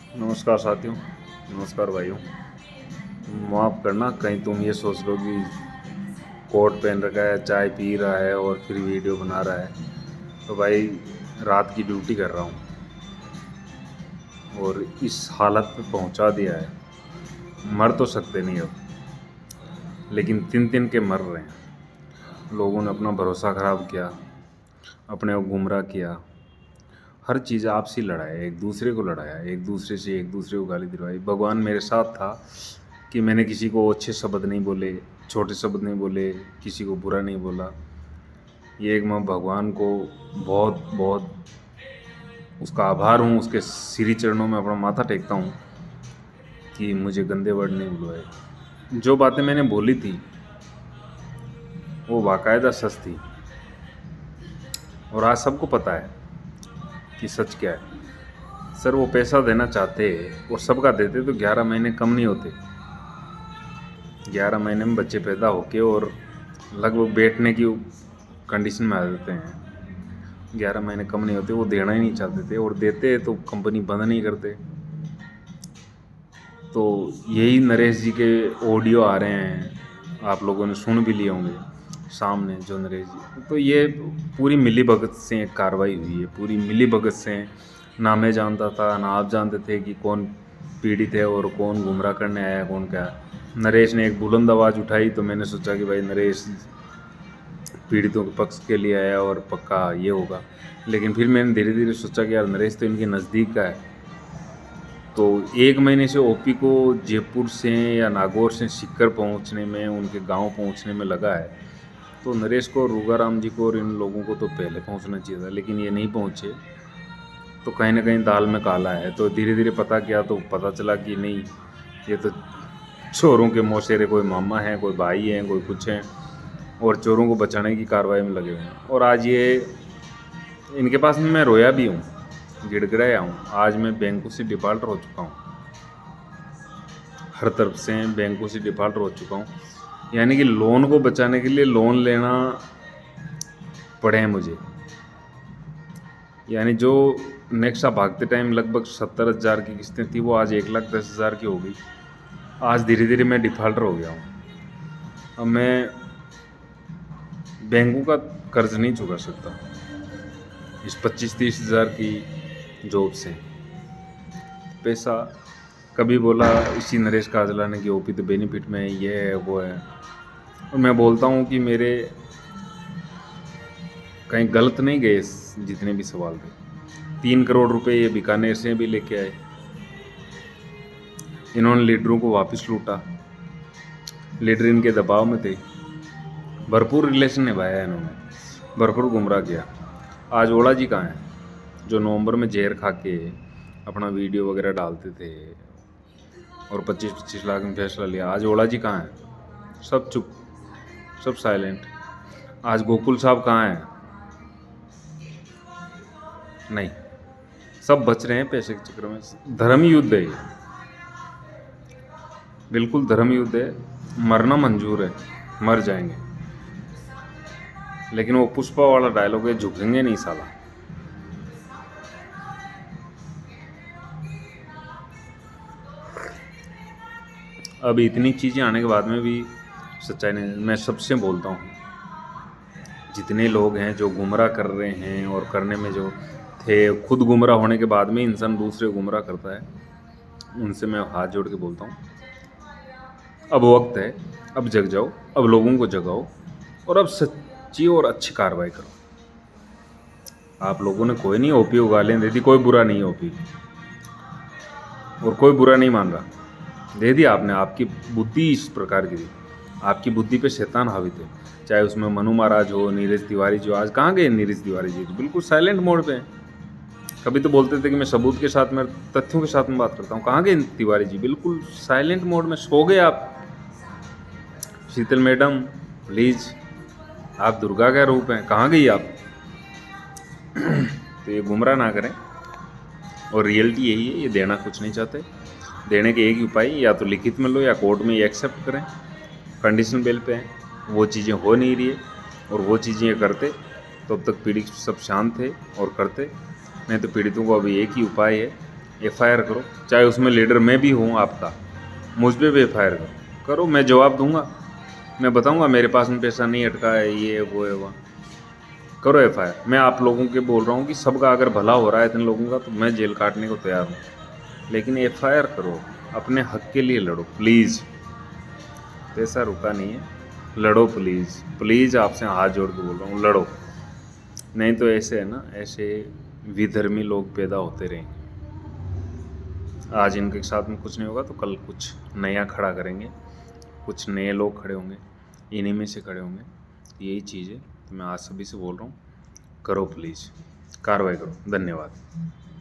नमस्कार साथियों, नमस्कार भाइयों। माफ़ करना, कहीं तुम ये सोच लो कि कोट पहन रखा है, चाय पी रहा है और फिर वीडियो बना रहा है। तो भाई, रात की ड्यूटी कर रहा हूँ और इस हालत पे पहुँचा दिया है। मर तो सकते नहीं अब, लेकिन तिन तिन के मर रहे हैं। लोगों ने अपना भरोसा ख़राब किया, अपने को गुमराह किया, हर चीज़ आपसी लड़ाया, एक दूसरे को लड़ाया, एक दूसरे से एक दूसरे को गाली दिलवाई। भगवान मेरे साथ था कि मैंने किसी को अच्छे शब्द नहीं बोले, छोटे शब्द नहीं बोले, किसी को बुरा नहीं बोला। ये एक मैं भगवान को बहुत बहुत उसका आभार हूँ, उसके श्री चरणों में अपना माथा टेकता हूँ कि मुझे गंदे वर्ड नहीं बुलवाए। जो बातें मैंने बोली थी वो बाकायदा सच थी और आज सबको पता है कि सच क्या है। सर, वो पैसा देना चाहते और सबका देते तो 11 महीने कम नहीं होते। 11 महीने में बच्चे पैदा होके और लगभग बैठने की कंडीशन में आ जाते हैं। 11 महीने कम नहीं होते, वो देना ही नहीं चाहते थे और देते तो कंपनी बंद नहीं करते। तो यही नरेश जी के ऑडियो आ रहे हैं, आप लोगों ने सुन भी लिए होंगे सामने, जो नरेश जी। तो ये पूरी मिलीभगत से एक कार्रवाई हुई है, पूरी मिलीभगत से। ना मैं जानता था, ना आप जानते थे कि कौन पीड़ित है और कौन गुमराह करने आया, कौन क्या। नरेश ने एक बुलंद आवाज़ उठाई तो मैंने सोचा कि भाई नरेश पीड़ितों के पक्ष के लिए आया और पक्का ये होगा। लेकिन फिर मैंने धीरे धीरे सोचा कि यार नरेश तो इनके नज़दीक का है। तो 1 महीने से ओपी को जयपुर से या नागौर से सीकर पहुंचने में, उनके गांव पहुंचने में लगा है। तो नरेश को, रूगाराम जी को और इन लोगों को तो पहले पहुंचना चाहिए था, लेकिन ये नहीं पहुंचे। तो कहीं ना कहीं दाल में काला है। तो धीरे धीरे पता किया तो पता चला कि नहीं, ये तो चोरों के मौसेरे, कोई मामा हैं, कोई भाई हैं, कोई कुछ हैं और चोरों को बचाने की कार्रवाई में लगे हुए हैं। और आज ये इनके पास में मैं रोया भी हूँ, गिड़गिड़ाया हूँ। आज मैं बैंकों से डिफ़ॉल्टर हो चुका हूँ, हर तरफ से बैंकों से डिफ़ॉल्टर हो चुका हूँ। यानी कि लोन को बचाने के लिए लोन लेना पड़े हैं मुझे। यानी जो नेक्सा भागते टाइम लगभग 70,000 की किस्तें थी, वो आज 1,10,000 की हो गई। आज धीरे धीरे मैं डिफ़ॉल्टर हो गया हूँ। अब मैं बैंकों का कर्ज नहीं चुका सकता इस 25-30 हज़ार की जॉब से। पैसा कभी बोला इसी नरेश काजला ने कि ओपी तो बेनिफिट में है, ये है वो है। और मैं बोलता हूँ कि मेरे कहीं गलत नहीं गए जितने भी सवाल थे। 3 करोड़ रुपए ये बीकानेर से भी लेके आए। इन्होंने लीडरों को वापस लूटा, लीडर इनके दबाव में थे। भरपूर रिलेशन निभाया इन्होंने, भरपूर गुमराह किया। आज ओला जी कहाँ हैं, जो नवंबर में जहर खा के अपना वीडियो वगैरह डालते थे और 25-25 लाख में फैसला लिया। आज ओला जी कहाँ हैं? सब चुप, सब साइलेंट। आज गोकुल साहब कहाँ हैं? नहीं, सब बच रहे हैं पैसे के चक्कर में। धर्म युद्ध है ये, बिल्कुल धर्म युद्ध है। मरना मंजूर है, मर जाएंगे, लेकिन वो पुष्पा वाला डायलॉग है, झुकेंगे नहीं साला। अब इतनी चीज़ें आने के बाद में भी सच्चाई नहीं। मैं सबसे बोलता हूँ, जितने लोग हैं जो गुमराह कर रहे हैं और करने में जो थे, खुद गुमराह होने के बाद में इंसान दूसरे गुमराह करता है, उनसे मैं हाथ जोड़ के बोलता हूँ, अब वक्त है, अब जग जाओ, अब लोगों को जगाओ और अब सच्ची और अच्छी कार्रवाई करो। आप लोगों ने कोई नहीं ओपी को गालियाँ दे दी, कोई बुरा नहीं है ओपी, और कोई बुरा नहीं मान रहा। दे दिया आपने, आपकी बुद्धि इस प्रकार की थी, आपकी बुद्धि पे शैतान हावी थे। चाहे उसमें मनु महाराज हो, नीरज तिवारी जो, आज कहाँ गए नीरज तिवारी जी? बिल्कुल साइलेंट मोड पे हैं। कभी तो बोलते थे कि मैं सबूत के साथ में, तथ्यों के साथ में बात करता हूँ। कहाँ गए तिवारी जी? बिल्कुल साइलेंट मोड में सो गए आप। शीतल मैडम प्लीज़, आप दुर्गा का रूप हैं, कहाँ गई आप? तो ये गुमराह ना करें, और रियलिटी यही है, ये देना कुछ नहीं चाहते। देने के एक ही उपाय, या तो लिखित में लो या कोर्ट में ये एक्सेप्ट करें, कंडीशन बेल पे हैं। वो चीज़ें हो नहीं रही है, और वो चीज़ें ये करते तो अब तक पीड़ित सब शांत थे और करते। नहीं तो पीड़ितों को अभी एक ही उपाय है एफआईआर करो, चाहे उसमें लीडर मैं भी हूँ आपका, मुझ पे भी एफआईआर करो, मैं जवाब दूंगा, मैं बताऊंगा मेरे पास में पैसा नहीं अटका है, ये है वो है वह। करो एफआईआर। मैं आप लोगों के बोल रहा हूँ कि सबका अगर भला हो रहा है इतने लोगों का तो मैं जेल काटने को तैयार हूँ, लेकिन एफआईआर करो, अपने हक के लिए लड़ो प्लीज़। पैसा रुका नहीं है, लड़ो प्लीज़ प्लीज़, आपसे हाथ जोड़ के बोल रहा हूँ, लड़ो। नहीं तो ऐसे है ना, ऐसे विधर्मी लोग पैदा होते रहेंगे। आज इनके साथ में कुछ नहीं होगा तो कल कुछ नया खड़ा करेंगे, कुछ नए लोग खड़े होंगे, इन्हीं में से खड़े होंगे। यही चीज़ है, तो मैं आज सभी से बोल रहा हूँ, करो प्लीज़, कार्रवाई करो। धन्यवाद।